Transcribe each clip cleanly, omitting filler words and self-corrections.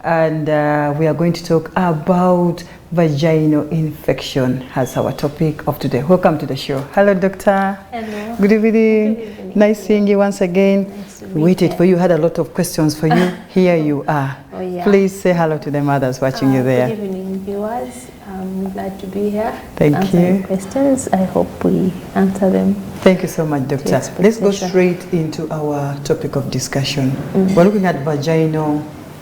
And we are going to talk about vaginal infection as our topic of today. Welcome to the show. Hello, doctor. Hello. Good evening. Good evening. Nice seeing you once again. Nice to Waited for you. Had a lot of questions for you. Here you are. Oh, yeah. Please say hello to the mothers watching you there. Good evening, viewers. I'm glad to be here. Thank you. Questions. I hope we answer them. Thank you so much, doctor. Let's go straight into our topic of discussion. We're looking at vaginal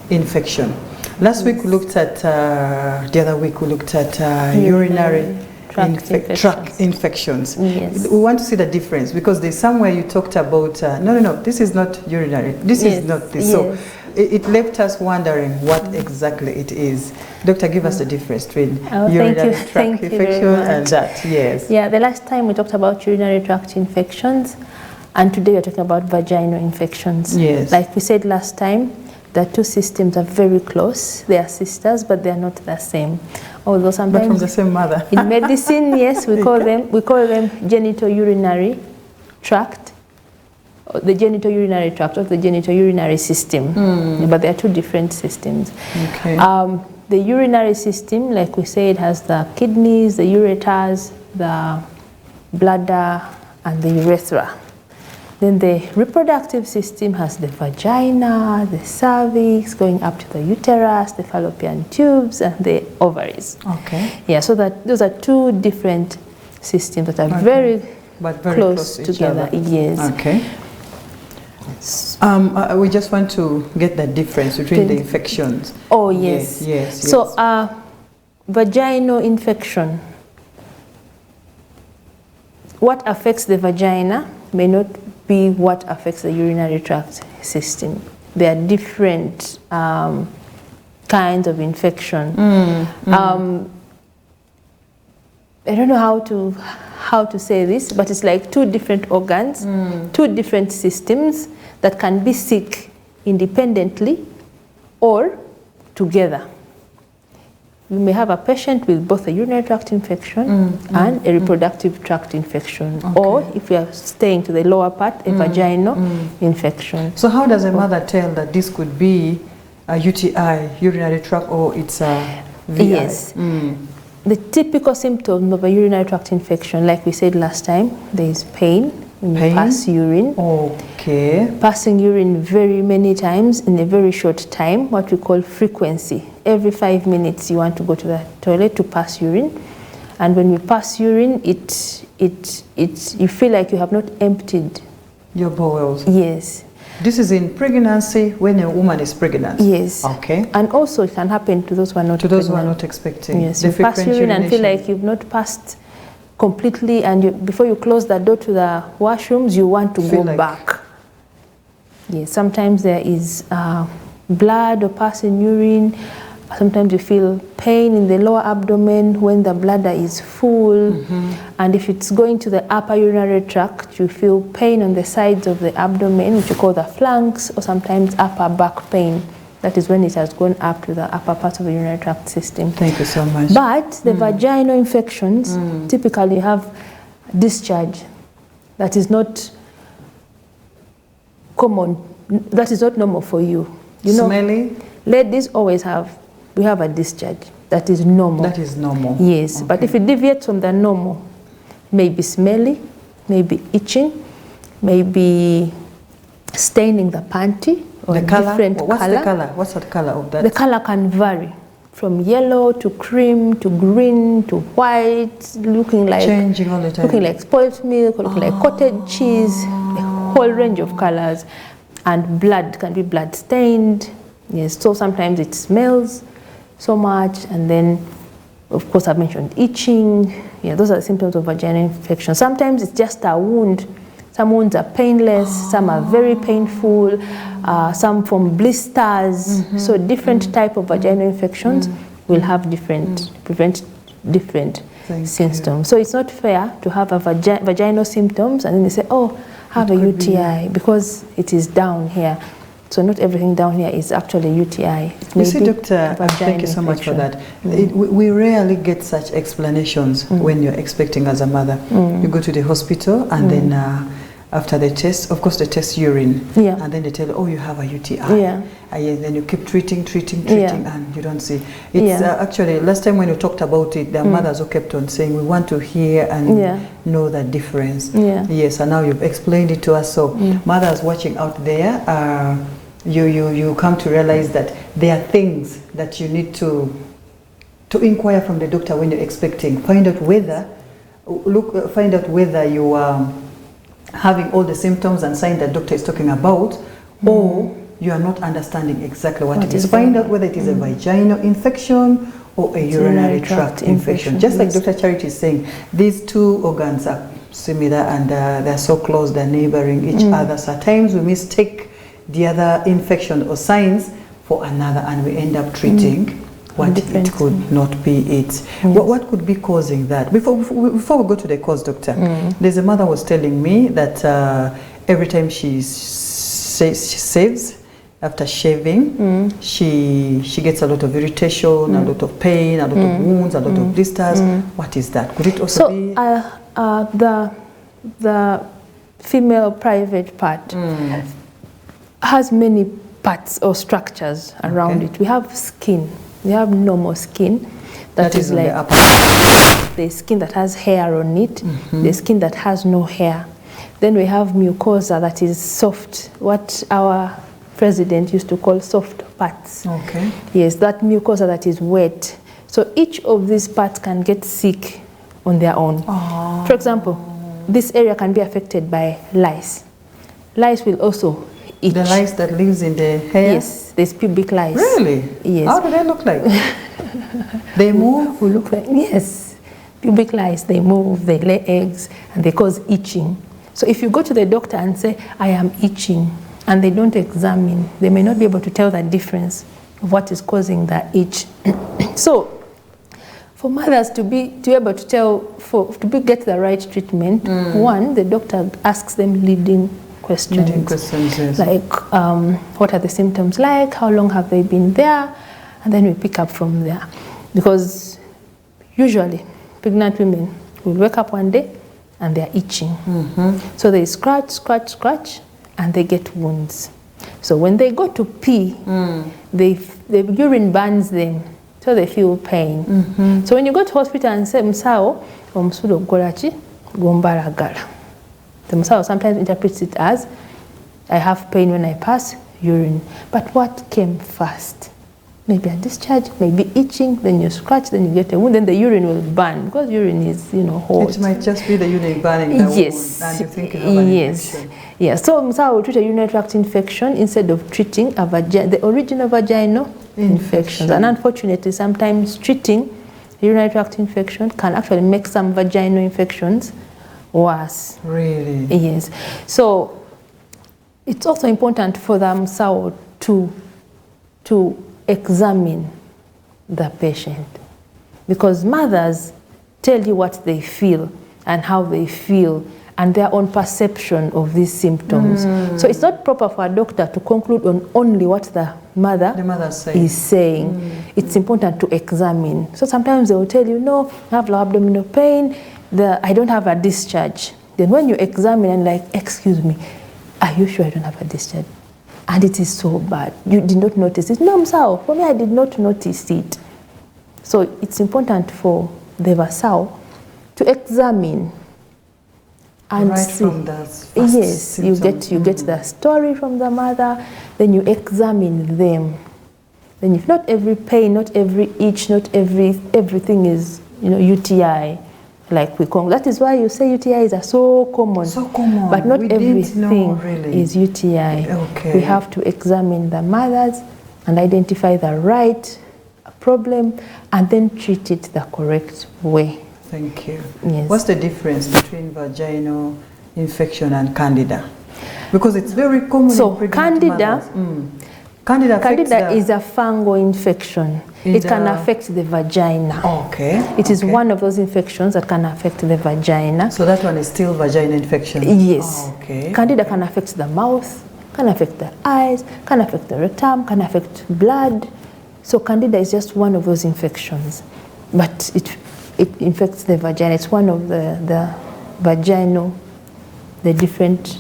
infection. Last week we looked at, the other week we looked at urinary tract infections. Yes. We want to see the difference because there's somewhere you talked about, no, this is not urinary, this is not this. So it left us wondering what exactly it is. Doctor, give us the difference between urinary tract infection and that. Yes. Yeah, the last time we talked about urinary tract infections, and today we're talking about vaginal infections. Yes. Like we said last time, the two systems are very close. They are sisters, but they are not the same. Although sometimes, but from the same mother. In medicine, yes, we call them genitourinary tract, or the genitourinary tract, or the genitourinary system. But they are two different systems. Okay. The urinary system, like we said, has the kidneys, the ureters, the bladder, and the urethra. Then the reproductive system has the vagina, the cervix, going up to the uterus, the fallopian tubes, and the ovaries. Okay. Yeah, so that those are two different systems that are very close together. Yes. Okay. We just want to get the difference between the infections. Oh, yes. Yes. So, vaginal infection. What affects the vagina may not be what affects the urinary tract system. There are different kinds of infection. I don't know how to say this, but it's like two different organs, two different systems that can be sick independently or together. You may have a patient with both a urinary tract infection and a reproductive tract infection, or if you are staying to the lower part, a vaginal infection. So how does a mother tell that this could be a UTI, urinary tract, or it's a VI? Yes. The typical symptoms of a urinary tract infection, like we said last time, there is pain when you pass urine. Okay. Passing urine very many times in a very short time, what we call frequency. Every 5 minutes you want to go to the toilet to pass urine. And when you pass urine, you feel like you have not emptied your bowels. Yes. This is in pregnancy, when a woman is pregnant. Yes. Okay. And also it can happen to those who are not pregnant. Those who are not expecting. Yes. You pass urine and feel like you've not passed completely, and before you close the door to the washrooms, you want to go back. Yes. Sometimes there is blood or passing urine. Sometimes you feel pain in the lower abdomen when the bladder is full. And if it's going to the upper urinary tract, you feel pain on the sides of the abdomen, which you call the flanks, or sometimes upper back pain. That is when it has gone up to the upper part of the urinary tract system. Thank you so much. But the vaginal infections typically have discharge that is not common, that is not normal for you. You know, smelly? Ladies always we have a discharge that is normal. That is normal. Yes, but if it deviates from the normal, maybe smelly, maybe itching, maybe staining the panty, or the color? Different What's color. The color? What's the color of that? The color can vary from yellow to cream to green to white, looking like changing all the time. Looking like spoiled milk, looking like cottage cheese, a whole range of colors. And blood can be blood stained. Yes, so sometimes it smells so much, and then of course I've mentioned itching. Yeah, those are the symptoms of vaginal infection. Sometimes it's just a wound. Some wounds are painless, some are very painful, some from blisters. So different type of vaginal infections will have different symptoms. So it's not fair to have a vaginal symptoms and then they say, oh, have a UTI because it is down here. So not everything down here is actually UTI. You see, doctor, thank you so much for that. We rarely get such explanations when you're expecting as a mother. You go to the hospital and then after the test, of course they test urine, Yeah. and then they tell you, oh, you have a UTI. Yeah. And then you keep treating, Yeah. and you don't see. It's Yeah. actually, last time when you talked about it, the mothers who kept on saying, we want to hear and know the difference. Yeah. Yes, and now you've explained it to us. So mothers watching out there, you come to realize that there are things that you need to inquire from the doctor when you're expecting. Find out whether you are having all the symptoms and signs that doctor is talking about, or you are not understanding exactly what it is. Find out whether it is a vaginal infection or a urinary tract infection. Just like Dr. Charity is saying, these two organs are similar and they're so close, they're neighboring each other. So at times we mistake the other infection or signs for another, and we end up treating what it could not be it. Yes. What could be causing that? Before we go to the cause, doctor, there's a mother was telling me that every time she saves after shaving, she gets a lot of irritation, a lot of pain, a lot of wounds, a lot of blisters. What is that? Could it also be? The female private part has many parts or structures around it. We have skin. We have normal skin that is like the skin that has hair on it, the skin that has no hair. Then we have mucosa that is soft, what our president used to call soft parts. Okay. Yes, that mucosa that is wet. So each of these parts can get sick on their own. Oh. For example, this area can be affected by lice. Lice will also itch. The lice that lives in the hair? Yes, there's pubic lice. Really? Yes. How do they look like? They move? Will look like, yes. Pubic lice, they move, they lay eggs, and they cause itching. So if you go to the doctor and say, I am itching, and they don't examine, they may not be able to tell the difference of what is causing the itch. So for mothers to be able to tell, get the right treatment, one, the doctor asks them leading questions. Leading questions, yes. Like, what are the symptoms like? How long have they been there? And then we pick up from there. Because usually, pregnant women will wake up one day and they're itching. So they scratch, and they get wounds. So when they go to pee, the urine burns them, so they feel pain. So when you go to hospital and say, Msao, omusudo golachi, gombaragala. The Msao sometimes interprets it as, I have pain when I pass urine. But what came first? Maybe a discharge, maybe itching, then you scratch, then you get a wound, then the urine will burn, because urine is, hot. It might just be the urine burning the wound, and you think you have an infection. Yes, so Msao will treat a urinary tract infection instead of treating the original vaginal infection. And unfortunately, sometimes treating urinary tract infection can actually make some vaginal infections worse. Really? Yes. So it's also important for the Msao to examine the patient, because mothers tell you what they feel and how they feel and their own perception of these symptoms. So it's not proper for a doctor to conclude on only what the mother is saying. It's important to examine. So sometimes they will tell you, no, I have low abdominal pain, I don't have a discharge. Then when you examine and like, excuse me, are you sure I don't have a discharge? And it is so bad. You did not notice it. No, Msao, for me, I did not notice it. So it's important for the Vasao to examine and right see. From the first Yes, you get the story from the mother, then you examine them. Then if not every pain, not every itch, not everything is UTI. Like we call, that is why you say UTIs are so common. So common. But not everything really is UTI. Okay. We have to examine the mothers and identify the right problem and then treat it the correct way. Thank you. Yes. What's the difference between vaginal infection and candida? Because it's very common in pregnant mothers. Candida is a fungal infection. It can affect the vagina. Okay. It is one of those infections that can affect the vagina. So that one is still vaginal infection? Yes. Okay. Candida can affect the mouth, can affect the eyes, can affect the rectum, can affect blood. So Candida is just one of those infections. But it infects the vagina. It's one of the vaginal the different,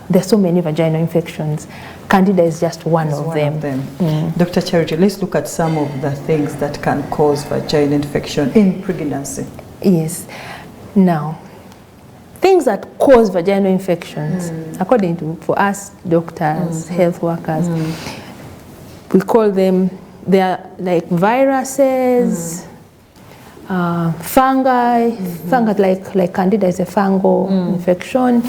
there's so many vaginal infections. Candida is just one of them. Dr. Charity, let's look at some of the things that can cause vaginal infection in pregnancy. Yes. Now, things that cause vaginal infections, according to, for us doctors, health workers, we call them, they are like viruses, fungi, like Candida is a fungal infection.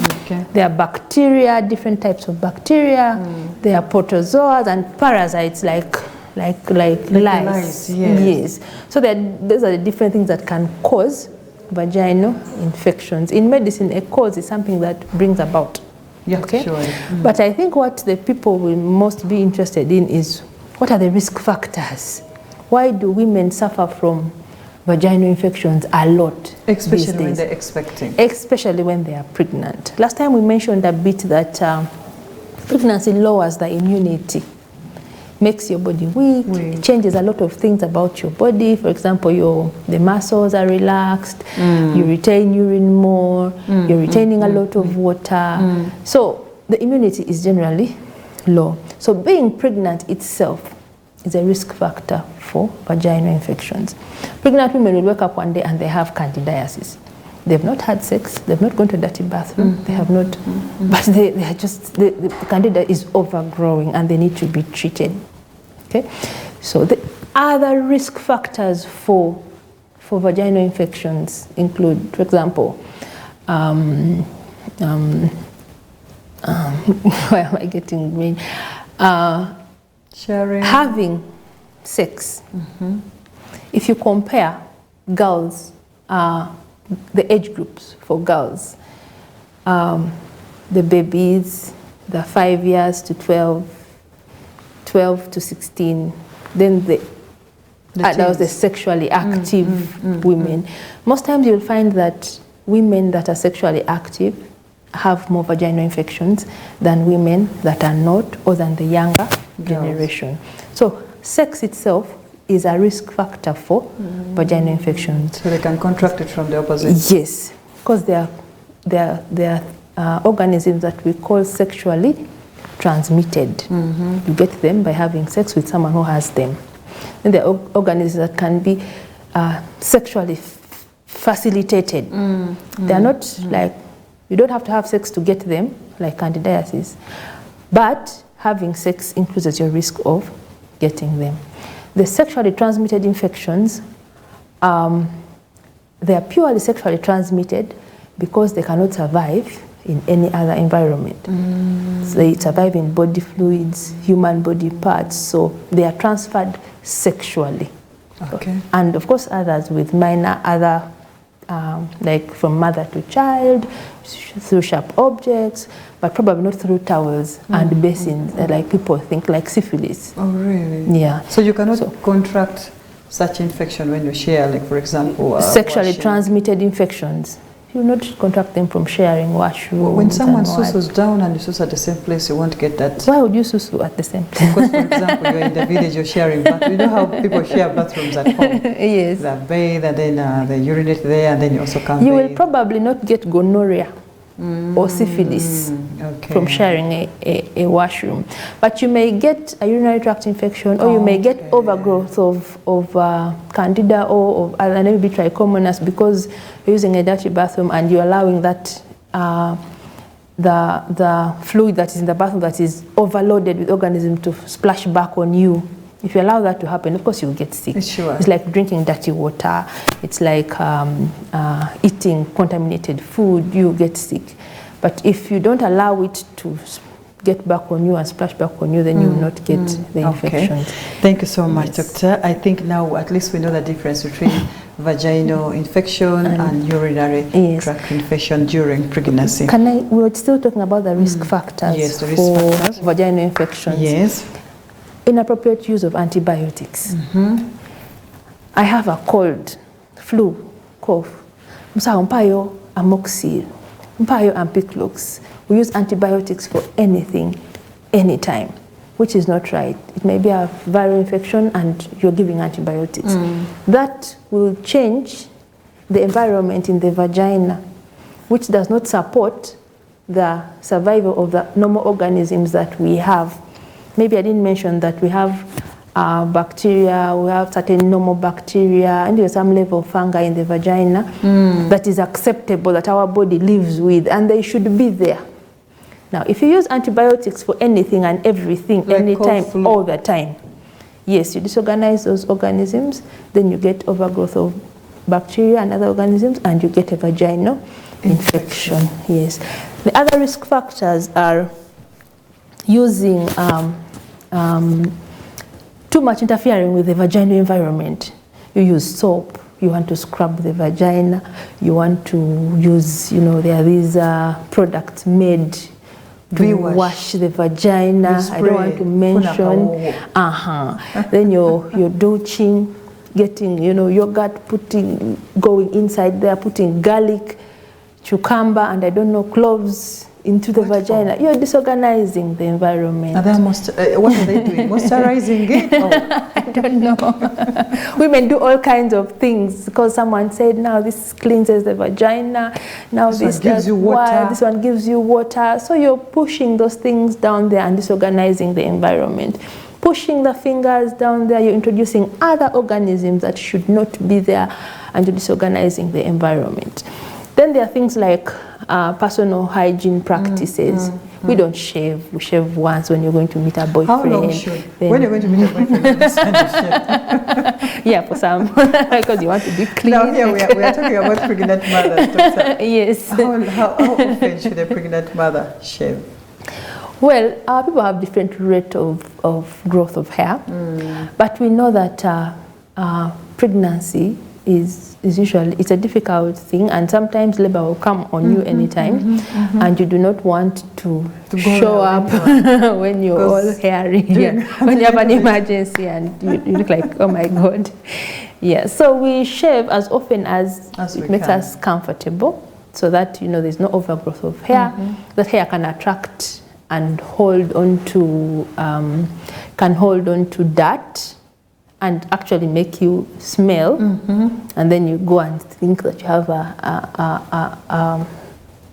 There are bacteria, different types of bacteria. There are protozoas and parasites like lice. Yes. So those are the different things that can cause vaginal infections. In medicine, a cause is something that brings about. Yeah, sure. But I think what the people will most be interested in is, what are the risk factors? Why do women suffer from vaginal infections a lot? Especially when they're expecting. Especially when they are pregnant. Last time we mentioned a bit that pregnancy lowers the immunity, makes your body weak, it changes a lot of things about your body. For example, the muscles are relaxed, you retain urine more, you're retaining a lot of water. So the immunity is generally low. So being pregnant itself is a risk factor for vaginal infections. Pregnant women will wake up one day and they have candidiasis. They've not had sex, they've not gone to a dirty bathroom, they have not, but they are just, the candida is overgrowing and they need to be treated. Okay? So the other risk factors for vaginal infections include, for example, why am I getting green? Sharing. Having sex. If you compare girls, the age groups for girls, the babies, the 5 years to 12, 12 to 16, then that was the sexually active women. Most times you'll find that women that are sexually active have more vaginal infections than women that are not, or than the younger generation. So sex itself is a risk factor for vaginal infections. So they can contract it from the opposite? Yes, because they are organisms that we call sexually transmitted. You get them by having sex with someone who has them. And there are organisms that can be sexually facilitated. They are not like, you don't have to have sex to get them, like candidiasis, but having sex increases your risk of getting them. The sexually transmitted infections, they are purely sexually transmitted because they cannot survive in any other environment. So they survive in body fluids, human body parts, so they are transferred sexually. And of course others with minor other, like from mother to child, through sharp objects, but probably not through towels and basins, like people think, like syphilis. Oh, really? Yeah. So you cannot contract such infection when you share, like for example, sexually transmitted infections. You will not contract them from sharing washrooms. When someone susus down and you sus at the same place, you won't get that. Why would you susu at the same place? Because, for example, you're in the village, you're sharing bathrooms. You know how people share bathrooms at home? Yes. They bathe and then they urinate there and then you also come. You will probably not get gonorrhea or syphilis from sharing a washroom. But you may get a urinary tract infection, or you may get overgrowth of candida or of maybe trichomonas because you're using a dirty bathroom and you're allowing that the fluid that is in the bathroom that is overloaded with organisms to splash back on you. If you allow that to happen, of course you'll get sick. Sure. It's like drinking dirty water. It's like eating contaminated food. You get sick. But if you don't allow it to get back on you and splash back on you, then you will not get the infection. Thank you so much, Doctor. I think now at least we know the difference between vaginal infection and urinary tract infection during pregnancy. We're still talking about the risk factors for vaginal infections. Yes. Inappropriate use of antibiotics. I have a cold, flu, cough. Mpayo amoxicillin, mpayo ampiclox. We use antibiotics for anything, anytime, which is not right. It may be a viral infection and you're giving antibiotics. That will change the environment in the vagina, which does not support the survival of the normal organisms that we have. Maybe I didn't mention that we have bacteria, we have certain normal bacteria, and there's some level of fungi in the vagina that is acceptable, that our body lives with, and they should be there. Now, if you use antibiotics for anything and everything, like anytime, all the time, yes, you disorganize those organisms, then you get overgrowth of bacteria and other organisms, and you get a vaginal infection. Yes. The other risk factors are using too much interfering with the vaginal environment. You use soap, you want to scrub the vagina, you want to use, there are these products made to wash the vagina. I don't want to mention. Then you're douching, getting, yogurt, going inside there, putting garlic, cucumber, and I don't know, cloves into the vagina. You're disorganizing the environment. Are they what are they doing? Moisturizing it? I don't know. Women do all kinds of things because someone said, now this cleanses the vagina, now this gives you water. This one gives you water. So you're pushing those things down there and disorganizing the environment. Pushing the fingers down there, you're introducing other organisms that should not be there, and you're disorganizing the environment. Then there are things like personal hygiene practices. We don't shave. We shave once when you're going to meet a boyfriend. How long should? When you're going to meet a boyfriend, you shave? Yeah, for some, because you want to be clean. Now here we are talking about pregnant mothers, doctor. Yes. How often should a pregnant mother shave? Well, people have different rate of growth of hair, but we know that pregnancy is usually, it's a difficult thing, and sometimes labor will come on you anytime, and you do not want to show up when you're all hairy, when you have an emergency and you look like, oh my God. Yeah, so we shave as often as it makes us comfortable, so that there's no overgrowth of hair. That hair can attract and hold on to dirt and actually make you smell, and then you go and think that you have a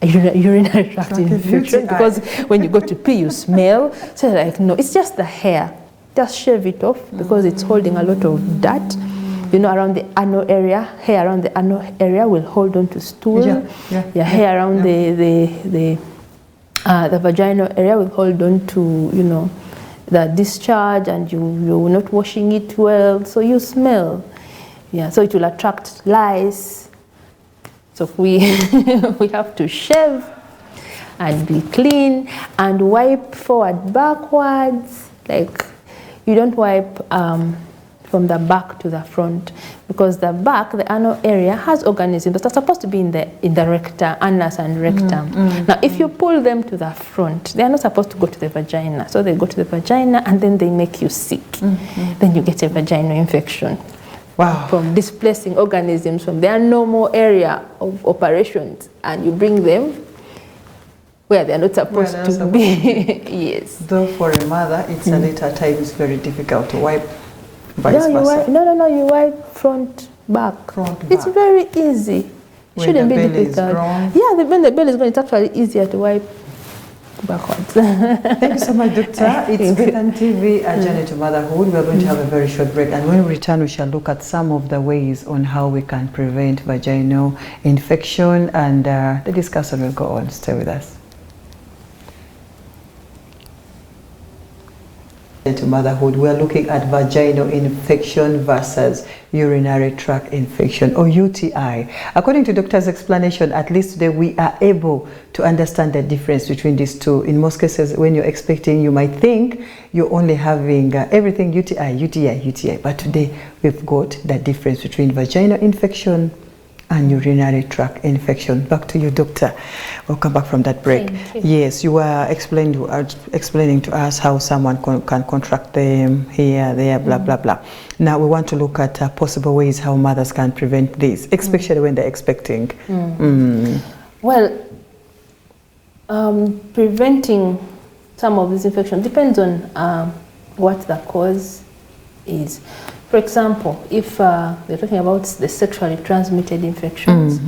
urinary tract infection because when you go to pee you smell. So like, no, it's just the hair. Just shave it off because it's holding a lot of dirt. Around the anal area, hair around the anal area will hold on to stool. Hair around the vaginal area will hold on to, the discharge, and you're not washing it well, so you smell. Yeah, so it will attract lice. So we have to shave and be clean and wipe forward, backwards. Like, you don't wipe from the back to the front, because the back, the anal area, has organisms that are supposed to be in the rectum, anus and rectum. Now, if you pull them to the front, they are not supposed to go to the vagina. So they go to the vagina and then they make you sick. Then you get a vaginal infection. Wow. From displacing organisms from their normal area of operations, and you bring them where they're not supposed to be. Yes. Though for a mother, it's a little times very difficult to wipe. Vice versa. No, you wipe front, back. It's very easy. Shouldn't be difficult. Yeah, when the belly is growing, it's actually easier to wipe backwards. Thank you so much, Doctor. It's Within TV, a journey to motherhood. We're going to have a very short break, and when we return, we shall look at some of the ways on how we can prevent vaginal infection, and the discussion will go on. Stay with us. To motherhood, we're looking at vaginal infection versus urinary tract infection, or UTI. According to doctor's explanation, at least today we are able to understand the difference between these two. In most cases, when you're expecting, you might think you're only having everything UTI, but today we've got the difference between vaginal infection and urinary tract infection. Back to you, doctor. Welcome back from that break. Yes, you were explaining to us how someone can contract them here, there, blah, blah, blah. Now we want to look at possible ways how mothers can prevent this, especially when they're expecting. Well, preventing some of these infections depends on what the cause is. For example, if we're talking about the sexually transmitted infections,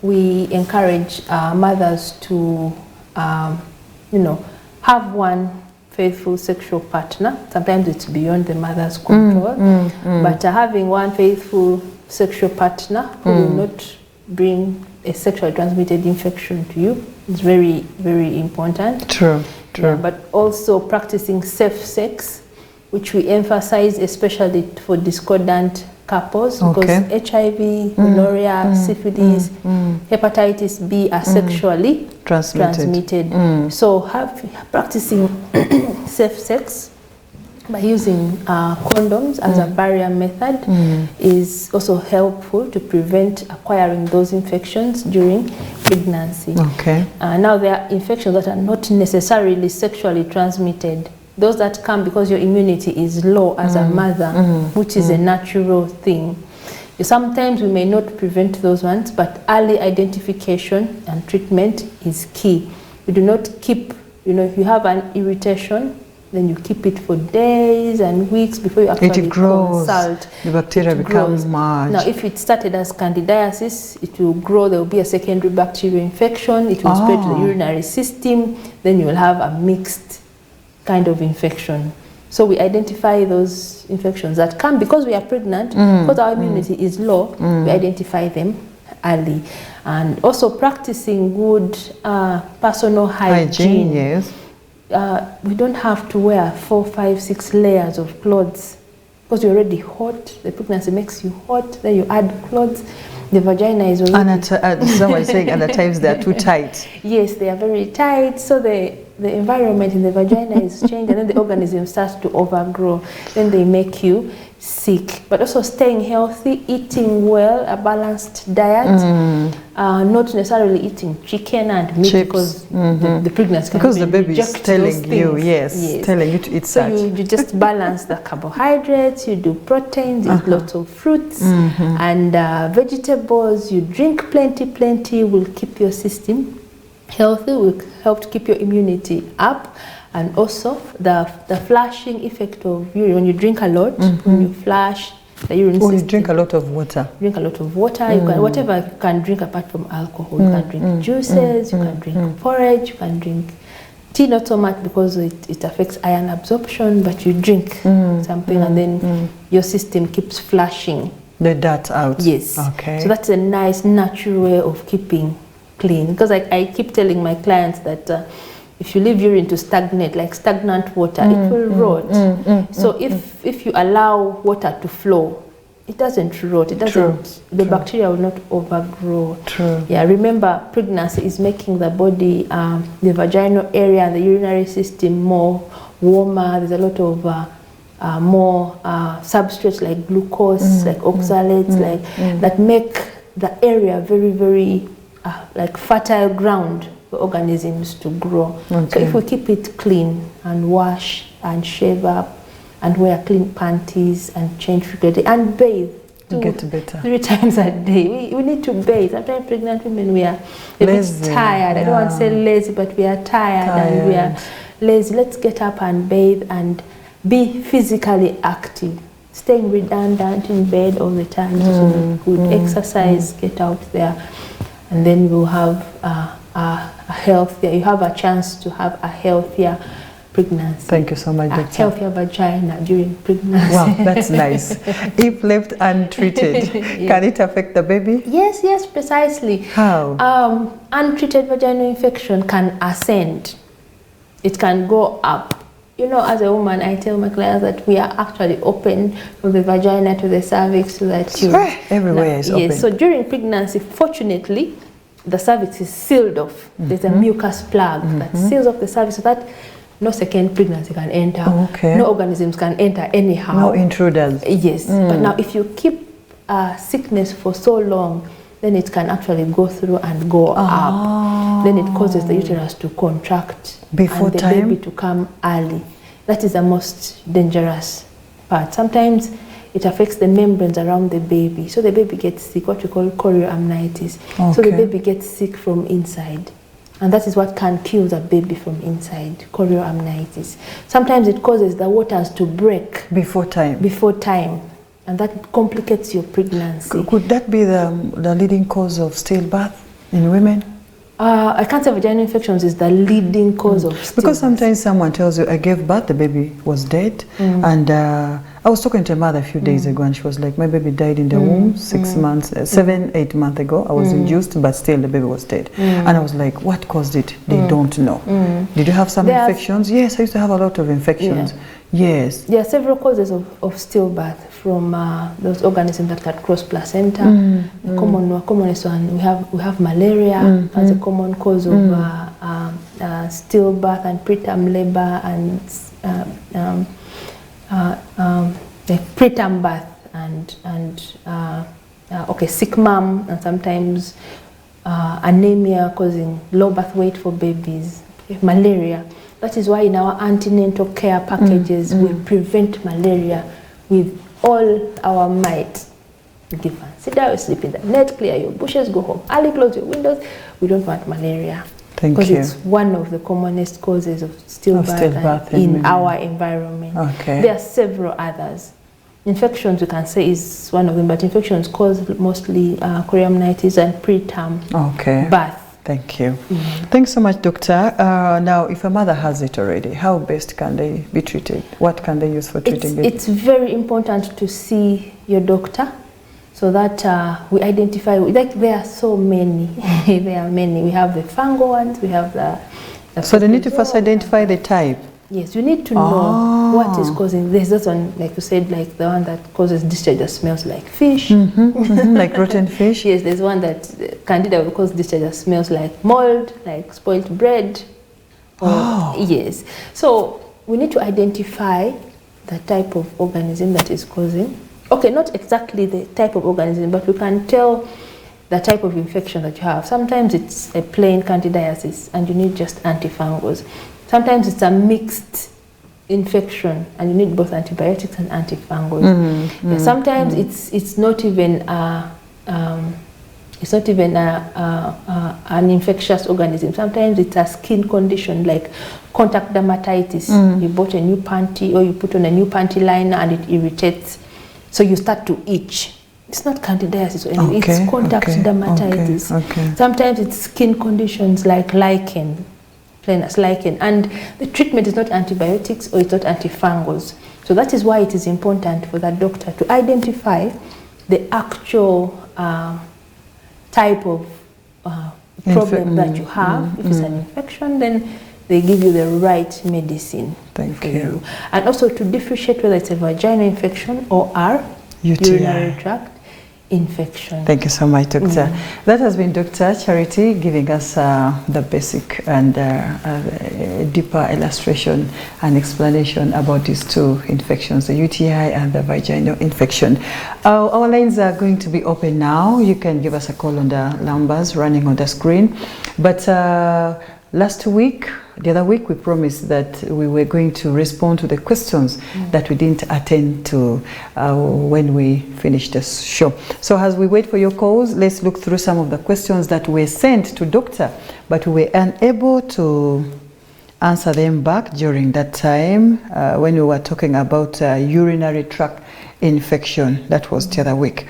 we encourage mothers to you know, have one faithful sexual partner. Sometimes it's beyond the mother's control, but having one faithful sexual partner who will not bring a sexually transmitted infection to you is very, very important. True. Yeah, but also practicing safe sex, which we emphasize especially for discordant couples, because HIV, gonorrhea, syphilis, hepatitis B are sexually transmitted. So practicing safe sex by using condoms as a barrier method is also helpful to prevent acquiring those infections during pregnancy. Now there are infections that are not necessarily sexually transmitted. Those that come because your immunity is low as a mother, which is a natural thing. Sometimes we may not prevent those ones, but early identification and treatment is key. We do not keep, if you have an irritation, then you keep it for days and weeks before you actually consult. The bacteria becomes large. Now, if it started as candidiasis, it will grow. There will be a secondary bacterial infection. It will spread to the urinary system. Then you will have a mixed kind of infection. So we identify those infections that come because we are pregnant, because our immunity is low, we identify them early. And also practicing good personal hygiene. Yes. We don't have to wear 4, 5, 6 layers of clothes because you're already hot. The pregnancy makes you hot. Then you add clothes. The vagina is already... Someone is saying at times they are too tight. Yes, they are very tight. So the environment in the vagina is changed, and then the organism starts to overgrow. Then they make you sick. But also staying healthy, eating well, a balanced diet, not necessarily eating chicken and meat because the pregnancy can because the baby is telling you, telling you to eat so you just balance the carbohydrates, you do proteins, eat lots of fruits and vegetables, you drink plenty, will keep your system healthy, will help to keep your immunity up. And also the flushing effect of urine. When you drink a lot, when you flush the urine system. You drink a lot of water. Drink a lot of water. You can, whatever you can drink apart from alcohol. You can drink juices, you can drink porridge, you can drink tea, not so much because it affects iron absorption, but you drink something and then your system keeps flushing the dirt out. Yes. Okay. So that's a nice natural way of keeping clean. Because I keep telling my clients that if you leave urine to stagnate, like stagnant water, it will rot. So if you allow water to flow, it doesn't rot. It doesn't. The bacteria will not overgrow. Yeah. Remember, pregnancy is making the body, the vaginal area, the urinary system more warmer. There's a lot of more substrates like glucose, like oxalates, that make the area very, very like fertile ground for organisms to grow. So if we keep it clean and wash and shave up and wear clean panties and change frequently and bathe, get better 3 times a day. We need to bathe. Sometimes pregnant women, we are a bit tired. I don't want to say lazy, but we are tired and we are lazy. Let's get up and bathe and be physically active. Staying redundant in bed all the time is also good. Exercise, get out there, and then we'll have you have a chance to have a healthier pregnancy. Thank you so much, Doctor. A healthier vagina during pregnancy. Wow, that's nice. If left untreated, can it affect the baby? Yes, precisely. How? Untreated vaginal infection can ascend. It can go up. As a woman, I tell my clients that we are actually open from the vagina to the cervix to the tube. Everywhere is open. Yes, so during pregnancy, fortunately, the cervix is sealed off. There's a mucus plug that seals off the cervix so that no second pregnancy can enter. No organisms can enter anyhow. No intruders. Yes, but now if you keep sickness for so long, then it can actually go through and go up. Then it causes the uterus to contract before and the time? baby to come early. That is the most dangerous part. Sometimes it affects the membranes around the baby. So the baby gets sick, what we call chorioamnitis. So the baby gets sick from inside. And that is what can kill the baby from inside, chorioamnitis. Sometimes it causes the waters to break. Before time. And that complicates your pregnancy. Could that be the leading cause of stillbirth in women? I can't say vaginal infections is the leading cause of stillbirth. Because sometimes someone tells you, I gave birth, the baby was dead. And I was talking to a mother a few days ago, and she was like, my baby died in the womb 6 months, 7, 8 months ago. I was induced, but still the baby was dead. And I was like, what caused it? They don't know. Did you have some infections? Yes, I used to have a lot of infections. Yes. There are several causes of stillbirth from those organisms that can cross placenta. The commonest one, we have malaria as a common cause of stillbirth and preterm labor and preterm birth and sick mom, and sometimes anemia causing low birth weight for babies, malaria. That is why in our antenatal care packages we prevent malaria with all our might. Give her, sit down, sleep in the net, clear your bushes, go home early, close your windows. We don't want malaria. Because it's one of the commonest causes of stillbirth in our environment. Okay. There are several others. Infections, we can say, is one of them, but infections cause mostly choriamnitis and preterm birth. Thank you. Thanks so much, doctor. Now, if a mother has it already, how best can they be treated? What can they use for treating it? It's very important to see your doctor so that we identify, like there are so many, there are many. We have the fungal ones, we have the so they need to first identify the type. Yes, you need to know what is causing. There's this one, like you said, like the one that causes discharge that smells like fish. Like rotten fish? Yes, there's one that candida will cause discharge that smells like mold, like spoiled bread. Yes. So we need to identify the type of organism that is causing. Okay, not exactly the type of organism, but we can tell the type of infection that you have. Sometimes it's a plain candidiasis and you need just antifungals. Sometimes it's a mixed infection and you need both antibiotics and antifungals. Sometimes it's not even an infectious organism. Sometimes it's a skin condition like contact dermatitis. You bought a new panty or you put on a new panty liner and it irritates, so you start to itch. It's not candidiasis or anything. It's contact dermatitis. Sometimes it's skin conditions like lichen. Planus lichen, and the treatment is not antibiotics or it's not antifungals. So that is why it is important for the doctor to identify the actual type of problem that you have. If it's an infection, then they give you the right medicine. Thank you. And also to differentiate whether it's a vaginal infection or our urinary tract infection. Thank you so much, Doctor. That has been Dr. Charity giving us the basic and deeper illustration and explanation about these two infections, the UTI and the vaginal infection. Our lines are going to be open now. You can give us a call on the numbers running on the screen. But the other week, we promised that we were going to respond to the questions that we didn't attend to when we finished the show. So as we wait for your calls, let's look through some of the questions that were sent to Doctor, but we were unable to answer them back during that time when we were talking about urinary tract infection. That was the other week.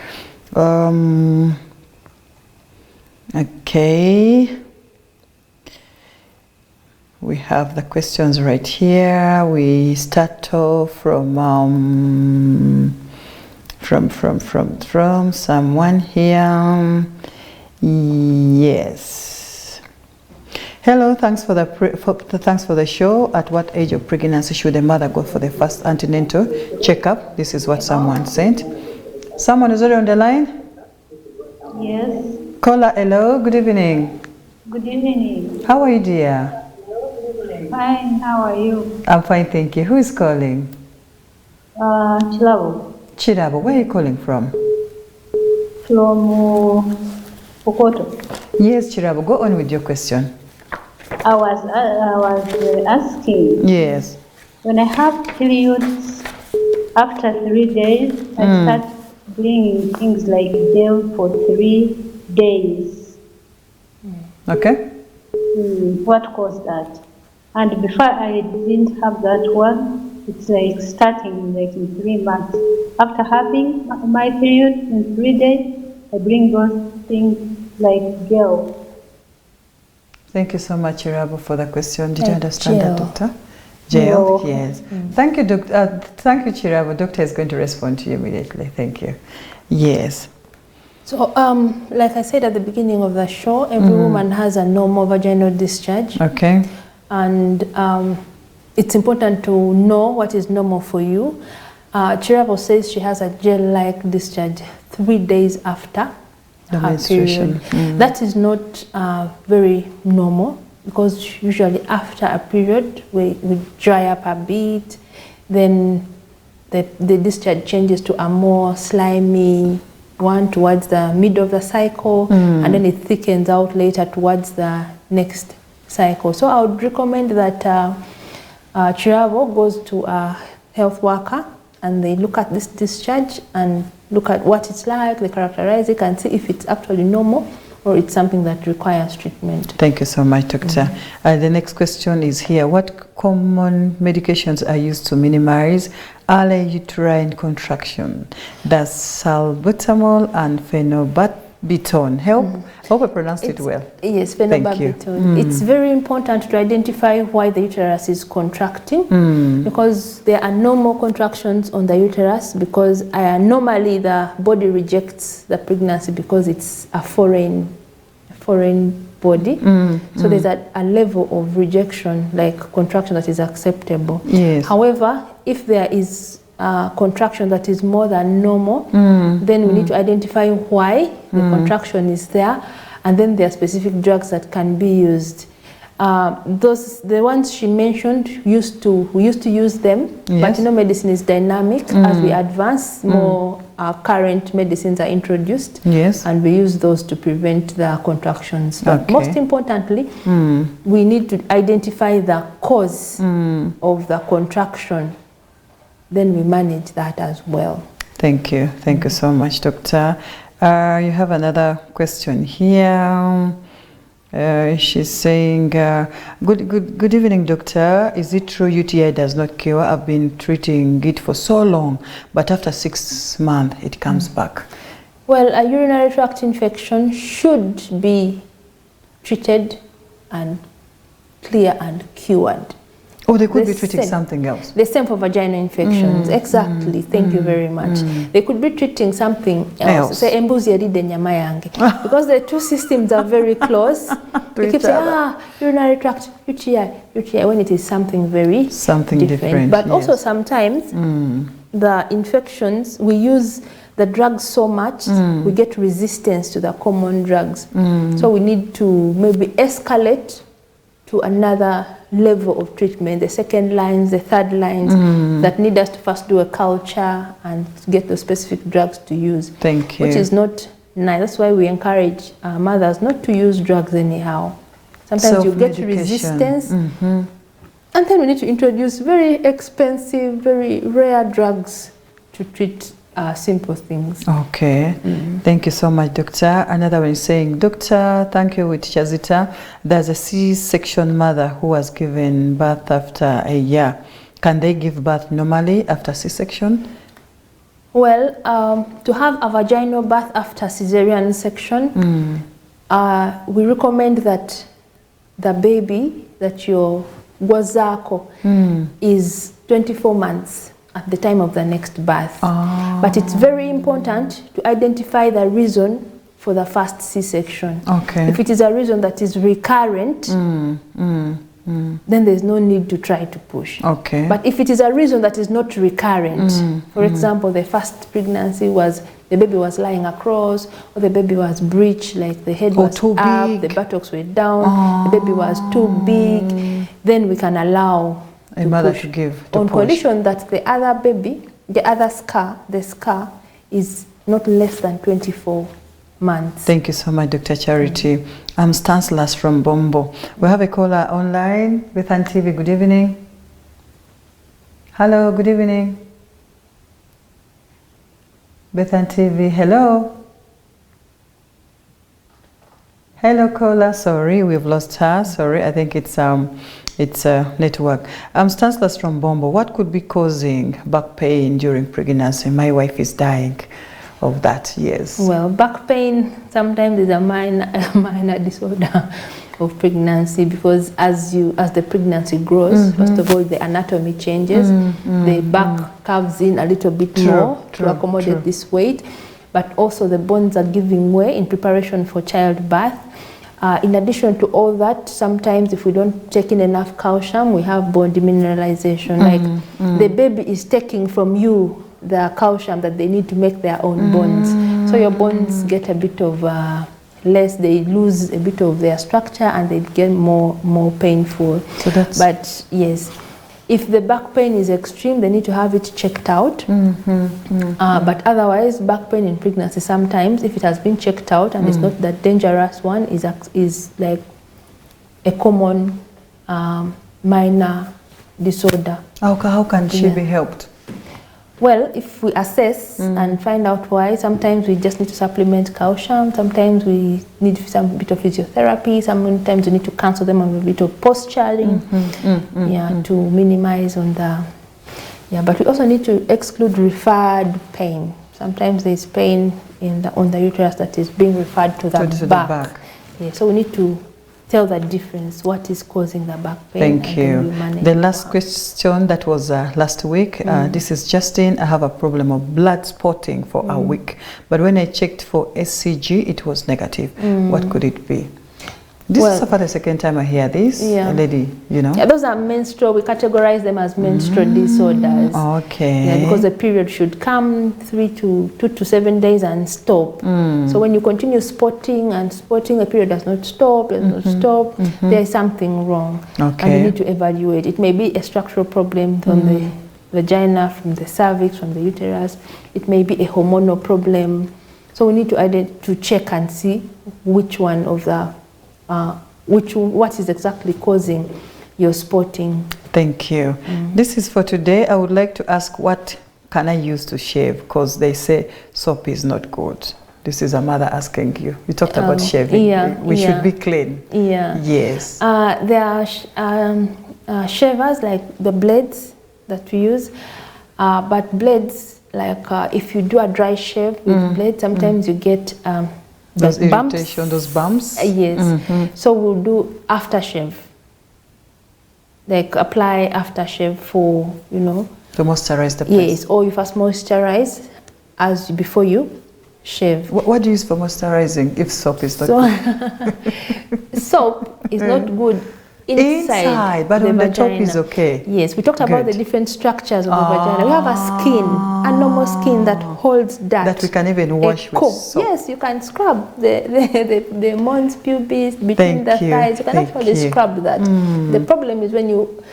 Okay. We have the questions right here. We start off from someone here. Yes. Hello, thanks for the show. At what age of pregnancy should a mother go for the first antenatal checkup? This is what someone sent. Someone is already on the line? Yes. Caller, hello. Good evening. Good evening. How are you, dear? Fine, how are you? I'm fine, thank you. Who is calling? Chilabo. Chirabo, where are you calling from? From Okoto. Yes, Chirabo, go on with your question. I was asking. Yes. When I have periods, after 3 days, I start doing things like gel for 3 days. Okay. What caused that? And before I didn't have that one, it's like starting like in 3 months. After having my period in 3 days, I bring those things like gel. Thank you so much, Chirabo, for the question. Did you understand Jail. that, Doctor? Jail, No. yes. Thank you, Doctor. Thank you, Chirabo. Doctor is going to respond to you immediately. Thank you. Yes. So, like I said at the beginning of the show, every woman has a normal vaginal discharge. Okay. And it's important to know what is normal for you. Chirabo says she has a gel-like discharge 3 days after The her menstruation. period. That is not very normal, because usually after a period we dry up a bit, then the discharge changes to a more slimy one towards the middle of the cycle, and then it thickens out later towards the next cycle. So I would recommend that Chirabo goes to a health worker and they look at this discharge and look at what it's like, they characterize it and see if it's actually normal or it's something that requires treatment. Thank you so much, Doctor. The next question is here. What common medications are used to minimize early uterine contraction? Does salbutamol and phenobarbital help? I hope I pronounced it well. Yes, Thank you. phenobarbital. It's very important to identify why the uterus is contracting, because there are normal contractions on the uterus, because normally the body rejects the pregnancy because it's a foreign body. So there's a level of rejection, like contraction, that is acceptable. Yes. However, if there is contraction that is more than normal, then we need to identify why the contraction is there, and then there are specific drugs that can be used. The ones she mentioned, we used to use them, but medicine is dynamic. As we advance, more current medicines are introduced, and we use those to prevent the contractions. But most importantly, we need to identify the cause of the contraction. Then we manage that as well. Thank you. Thank you so much, Doctor. You have another question here. She's saying, good evening, Doctor. Is it true UTI does not cure? I've been treating it for so long, but after 6 months, it comes back. Well, a urinary tract infection should be treated and clear and cured. Oh, they could be treating something else. The same for vaginal infections. Exactly. Thank you very much. They could be treating something else. Say embuzi yaride nyama yange. Because the two systems are very close. You keep saying, urinary tract, UTI, when it is something very different. But also sometimes the infections, we use the drugs so much, we get resistance to the common drugs. So we need to maybe escalate to another level of treatment, the second lines, the third lines, that need us to first do a culture and get the specific drugs to use. Thank you. Which is not nice. That's why we encourage mothers not to use drugs anyhow. Sometimes you get resistance, and then we need to introduce very expensive, very rare drugs to treat simple things. Okay. Thank you so much, Doctor. Another one is saying, Doctor, thank you with Chazita. There's a C-section mother who was given birth after a year. Can they give birth normally after C-section? Well, to have a vaginal birth after cesarean section, we recommend that the baby, that your gwazako, is 24 months at the time of the next birth. But it's very important to identify the reason for the first C-section. Okay. If it is a reason that is recurrent, then there's no need to try to push. Okay. But if it is a reason that is not recurrent, for example, the first pregnancy was the baby was lying across, or the baby was breached, like the head was too up, big. The buttocks were down, the baby was too big, then we can allow a mother to give on condition that the other baby, the scar is not less than 24 months. Thank you so much, Dr. Charity. I'm Stanislas from Bombo. We have a caller online with Ann TV. Good evening. Hello, good evening. Bethan TV, hello. Hello, caller. Sorry, we've lost her. Sorry, I think it's a network. I'm Stanislas from Bombo. What could be causing back pain during pregnancy? My wife is dying of that, yes. Well, back pain sometimes is a minor disorder. of pregnancy, because as the pregnancy grows, first of all, the anatomy changes. The back curves in a little bit more to accommodate this weight, but also the bones are giving way in preparation for childbirth. In addition to all that, sometimes if we don't take in enough calcium, we have bone demineralization. Like the baby is taking from you the calcium that they need to make their own bones. So your bones get a bit of less, they lose a bit of their structure and they get more painful. So that's... But yes, if the back pain is extreme, they need to have it checked out. But otherwise, back pain in pregnancy, sometimes if it has been checked out and it's not that dangerous one, is like a common minor disorder. How can she be helped? Well, if we assess and find out why, sometimes we just need to supplement calcium, sometimes we need some bit of physiotherapy, sometimes we need to counsel them on a bit of posturing, to minimize on the... but we also need to exclude referred pain. Sometimes there's pain on the uterus that is being referred to the back. Yeah, so we need to tell the difference, what is causing the back pain. Thank you. The last question that was last week, this is Justin. I have a problem of blood spotting for a week, but when I checked for SCG, it was negative. What could it be? This is the second time I hear this, lady, you know. Yeah, those are menstrual, we categorize them as menstrual disorders. Okay. Yeah, because the period should come 2 to 7 days and stop. So when you continue spotting, the period does not stop, there is something wrong. Okay. And you need to evaluate. It may be a structural problem from the vagina, from the cervix, from the uterus. It may be a hormonal problem. So we need to check and see which one of the what is exactly causing your spotting. Thank you. This is for today. I would like to ask, what can I use to shave? Because they say soap is not good. This is a mother asking you. You talked about shaving. We should be clean. Yes. There are shavers like the blades that we use, but blades, like if you do a dry shave with blades, sometimes you get those irritation, those bumps? Yes. So we'll do aftershave. Like apply aftershave for, you know. To moisturize the place. Yes, or you first moisturize before you shave. What do you use for moisturizing if soap is not good? Soap is not good inside but on the vagina. top is okay. Yes, we talked about the different structures of the vagina. We have a skin, a normal skin that holds dirt. That we can even wash with soap. Yes, you can scrub the mons pubis between the thighs. You can actually scrub that. The problem is when you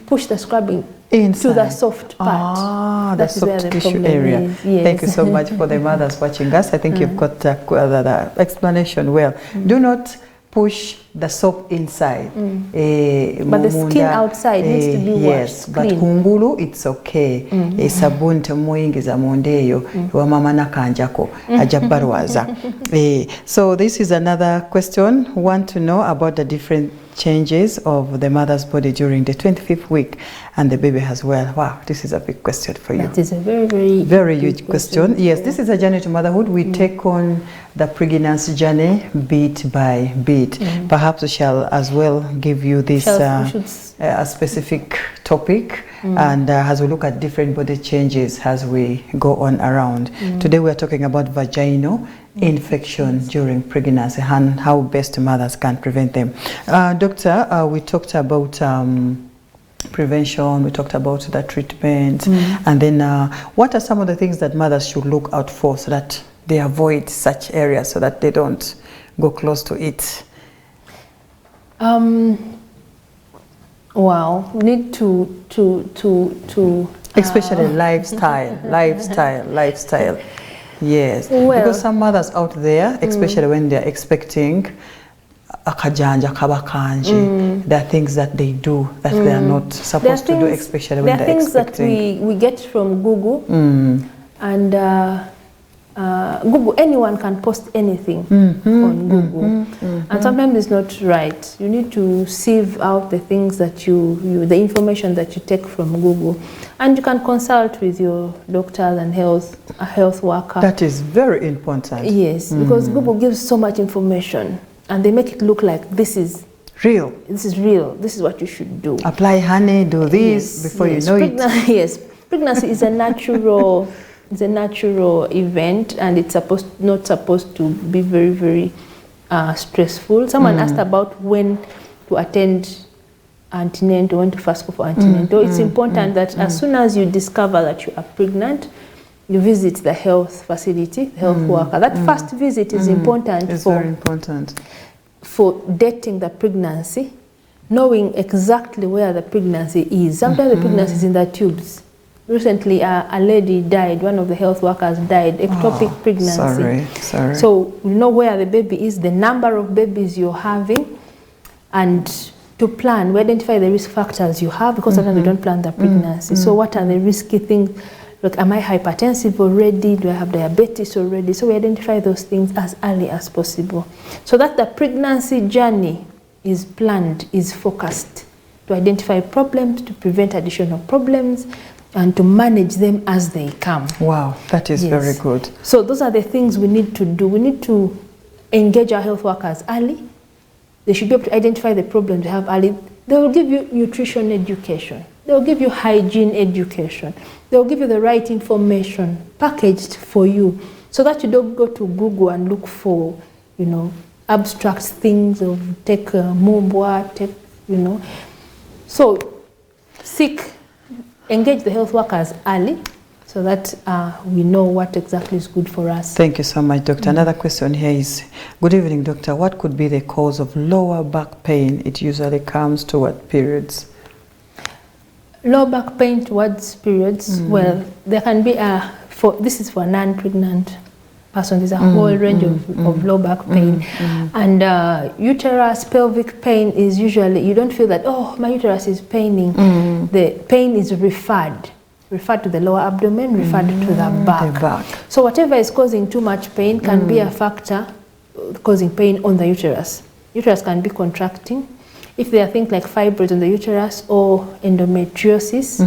push the scrubbing inside to the soft part. The soft tissue area. Yes. Thank you so much for the mothers watching us. I think you've got the explanation well. Do not push the soap inside. But the skin outside needs to be washed. Yes, but kungulu it's okay. Sabuni temuyingiza mundeyo wa mama nakanjako ajabarwaza. So this is another question. Want to know about the different changes of the mother's body during the 25th week and the baby as well. Wow, this is a big question for you. That is a very huge question. Yes, this is a journey to motherhood. We take on the pregnancy journey bit by bit. Perhaps we shall as well give you this a specific topic and as we look at different body changes as we go on around. Today we are talking about vaginal infection during pregnancy and how best mothers can prevent them. Doctor, we talked about prevention, we talked about the treatment, and then what are some of the things that mothers should look out for so that they avoid such areas, so that they don't go close to it? Well, we need to especially lifestyle. Yes, well, because some mothers out there, especially when they're expecting akajanja kabakanji, there are things that they do that they are not supposed to do, especially when they're expecting. There are things that we get from Google, and Google, anyone can post anything on Google, and sometimes it's not right. You need to sieve out the things that the information that you take from Google, and you can consult with your doctors and a health worker. That is very important. Yes, because Google gives so much information. and they make it look like this is real. This is real. This is what you should do. Apply honey, do this before you know it. Yes, pregnancy is a natural, event, and it's not supposed to be very, very stressful. Someone asked about when to attend antenatal, when to first go for antenatal. It's important that as soon as you discover that you are pregnant, you visit the health facility, the health worker. That first visit is important. It's very important. For dating the pregnancy, knowing exactly where the pregnancy is. Sometimes the pregnancy is in the tubes. Recently, a lady died, one of the health workers died, ectopic pregnancy. Sorry. So you know where the baby is, the number of babies you're having, and to plan, we identify the risk factors you have, because sometimes we don't plan the pregnancy. So what are the risky things? Like, am I hypertensive already? Do I have diabetes already? So we identify those things as early as possible, so that the pregnancy journey is planned, is focused, to identify problems, to prevent additional problems, and to manage them as they come. Wow, that is very good. So those are the things we need to do. We need to engage our health workers early. They should be able to identify the problems they have early. They will give you nutrition education. They will give you hygiene education. They will give you the right information packaged for you, so that you don't go to Google and look for, abstract things of take mobwa, So engage the health workers early, so that we know what exactly is good for us. Thank you so much, Doctor. Another question here is, good evening, Doctor. What could be the cause of lower back pain? It usually comes toward periods. Low back pain towards periods, well, there can be this is for non-pregnant person. There's a whole range of low back pain. And uterus, pelvic pain is usually, you don't feel that, oh, my uterus is paining. The pain is referred to the lower abdomen, referred to the back. So whatever is causing too much pain can be a factor causing pain on the uterus. Uterus can be contracting. If there are things like fibroids on the uterus, or endometriosis,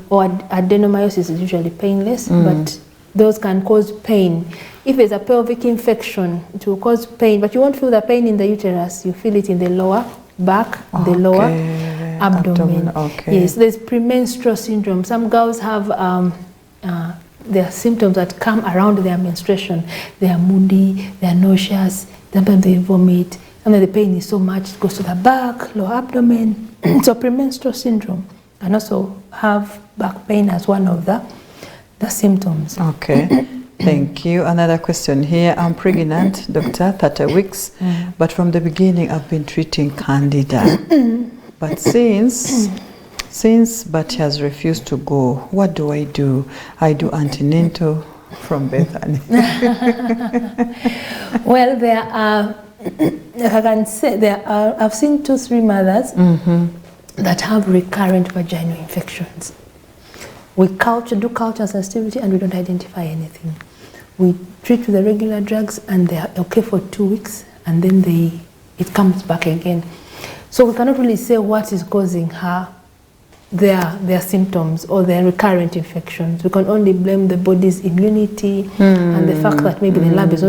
or adenomyosis, is usually painless, but those can cause pain. If there's a pelvic infection, it will cause pain, but you won't feel the pain in the uterus. You feel it in the lower back, the lower abdomen. Yes, there's premenstrual syndrome. Some girls have there are symptoms that come around their menstruation. They are moody, they are nauseous, sometimes they vomit. And then the pain is so much, it goes to the back, lower abdomen. So premenstrual syndrome can also have back pain as one of the symptoms. Okay, thank you. Another question here. I'm pregnant, Doctor, 30 weeks, but from the beginning I've been treating Candida. But since but has refused to go, what do? I do antenatal from Bethany. Well, there are, I can say, I've seen 2-3 mothers that have recurrent vaginal infections. We do culture sensitivity, and we don't identify anything. We treat with the regular drugs, and they are okay for 2 weeks, and then it comes back again. So we cannot really say what is causing her their symptoms or their recurrent infections. We can only blame the body's immunity and the fact that maybe the lab is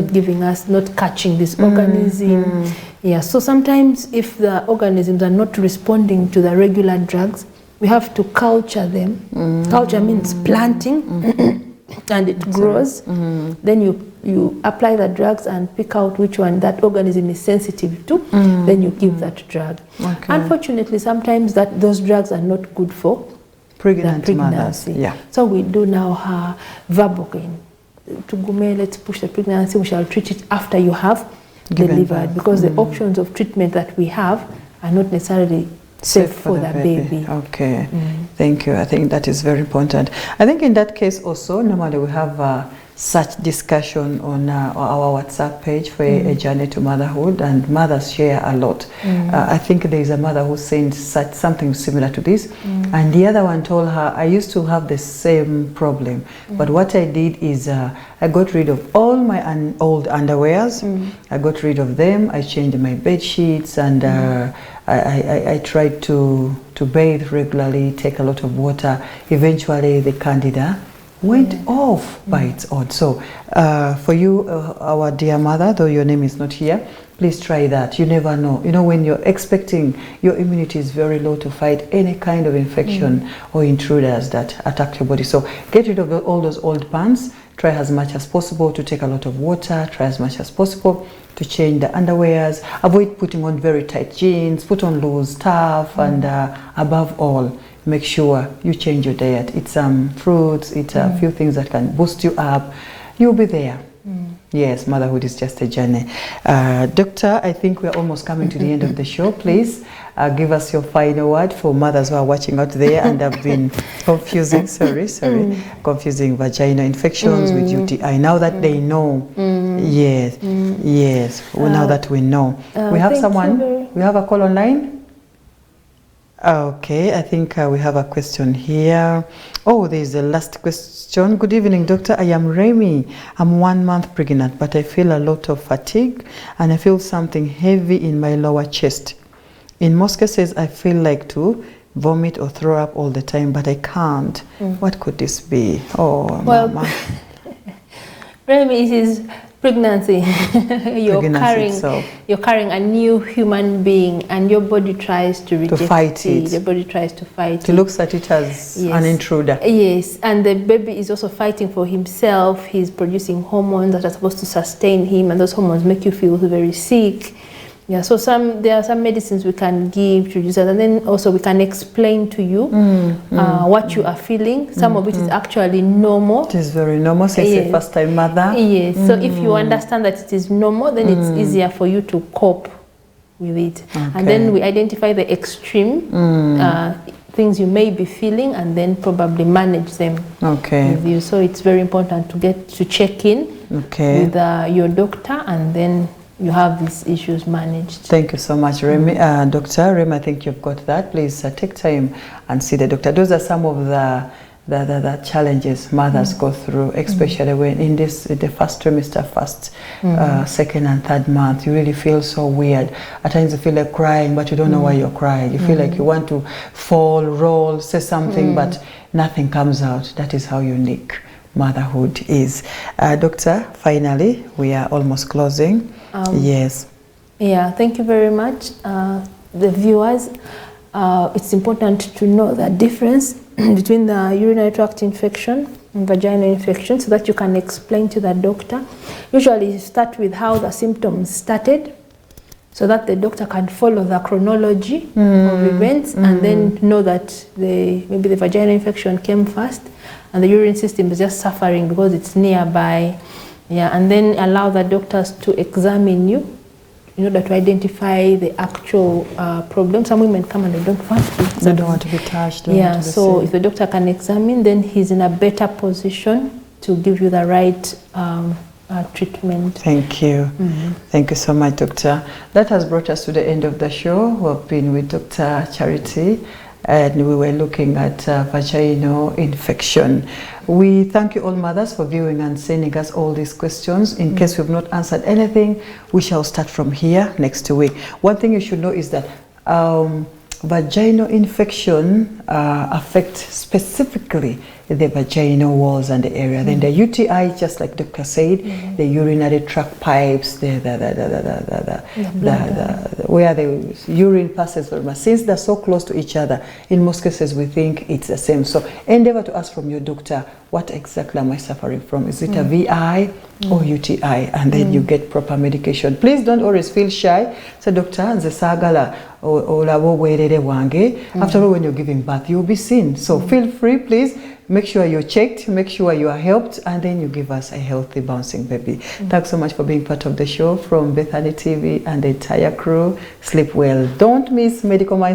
not catching this organism. Yeah, so sometimes if the organisms are not responding to the regular drugs, we have to culture them. Culture means planting, and it grows. Then you apply the drugs and pick out which one that organism is sensitive to. Then you give that drug. Okay. Unfortunately, sometimes those drugs are not good for pregnancy. Yeah. So we do now have Vabocaine. Let's push the pregnancy. We shall treat it after you have delivered, because the options of treatment that we have are not necessarily safe for the baby. Okay, thank you. I think that is very important. I think in that case also, normally we have such discussion on our WhatsApp page for a journey to motherhood, and mothers share a lot. I think there is a mother who sent something similar to this, and the other one told her, I used to have the same problem, but what I did is I got rid of all my old underwears. I got rid of them. I changed my bed sheets, and I tried to bathe regularly, take a lot of water. Eventually the Candida went off by its own. So for you, our dear mother, though your name is not here, please try that. You never know. You know, when you're expecting, your immunity is very low to fight any kind of infection or intruders that attack your body. So get rid of all those old pants. Try as much as possible to take a lot of water. Try as much as possible to change the underwears. Avoid putting on very tight jeans. Put on loose stuff. And above all, make sure you change your diet. Eat some fruits. Eat a few things that can boost you up. You'll be there. Yes, motherhood is just a journey. Doctor, I think we're almost coming to the end of the show. Please give us your final word for mothers who are watching out there and have been confusing, confusing vaginal infections with UTI. Now that they know, yes, well, now that we know. We have someone, we have a call online. Okay, I think we have a question here. Oh, there's the last question. Good evening, doctor. I am Remy. I'm 1 month pregnant, but I feel a lot of fatigue and I feel something heavy in my lower chest. In most cases, I feel like to vomit or throw up all the time, but I can't. What could this be? Oh, well, mama. Remy, it is pregnancy. You're carrying a new human being, and your body tries to reject it. Your body tries to fight it. It looks at it as an intruder. Yes, and the baby is also fighting for himself. He's producing hormones that are supposed to sustain him, and those hormones make you feel very sick. Yeah, so there are some medicines we can give to users, and then also we can explain to you what you are feeling. Some of it is actually normal. It is very normal, since a first-time mother. Yes, so if you understand that it is normal, then it's easier for you to cope with it. Okay. And then we identify the extreme things you may be feeling, and then probably manage them with you. So it's very important to get to check in with your doctor, and then you have these issues managed. Thank you so much, Remy. Dr. Remy, I think you've got that. Please take time and see the doctor. Those are some of the challenges mothers go through, especially when in the first trimester, second and third month. You really feel so weird. At times you feel like crying, but you don't know why you're crying. You feel like you want to fall, roll, say something, but nothing comes out. That is how unique motherhood is. Doctor, finally, we are almost closing. Yes. Yeah, thank you very much. The viewers, it's important to know the difference between the urinary tract infection and vaginal infection, so that you can explain to the doctor. Usually you start with how the symptoms started, so that the doctor can follow the chronology of events, and then know that maybe the vaginal infection came first and the urine system is just suffering because it's nearby. Yeah, and then allow the doctors to examine you in order to identify the actual problem. Some women come and they don't want to be touched. Yeah, so if the doctor can examine, then he's in a better position to give you the right treatment. Thank you. Thank you so much, doctor. That has brought us to the end of the show. We've been with Dr. Charity, and we were looking at vaginal infection. We thank you all mothers for viewing and sending us all these questions. In case we've not answered anything, we shall start from here next week. One thing you should know is that vaginal infection affects specifically the vaginal walls and the area. Then the UTI, just like Doctor said, the urinary tract pipes, where the urine passes from. Since they're so close to each other, in most cases we think it's the same. So endeavor to ask from your doctor, what exactly am I suffering from? Is it a VI or UTI? And then you get proper medication. Please don't always feel shy. So doctor, after all, when you're giving birth, you'll be seen. So feel free, please. Make sure you're checked, make sure you are helped, and then you give us a healthy bouncing baby. Thanks so much for being part of the show from Bethany TV and the entire crew. Sleep well. Don't miss Medical Minds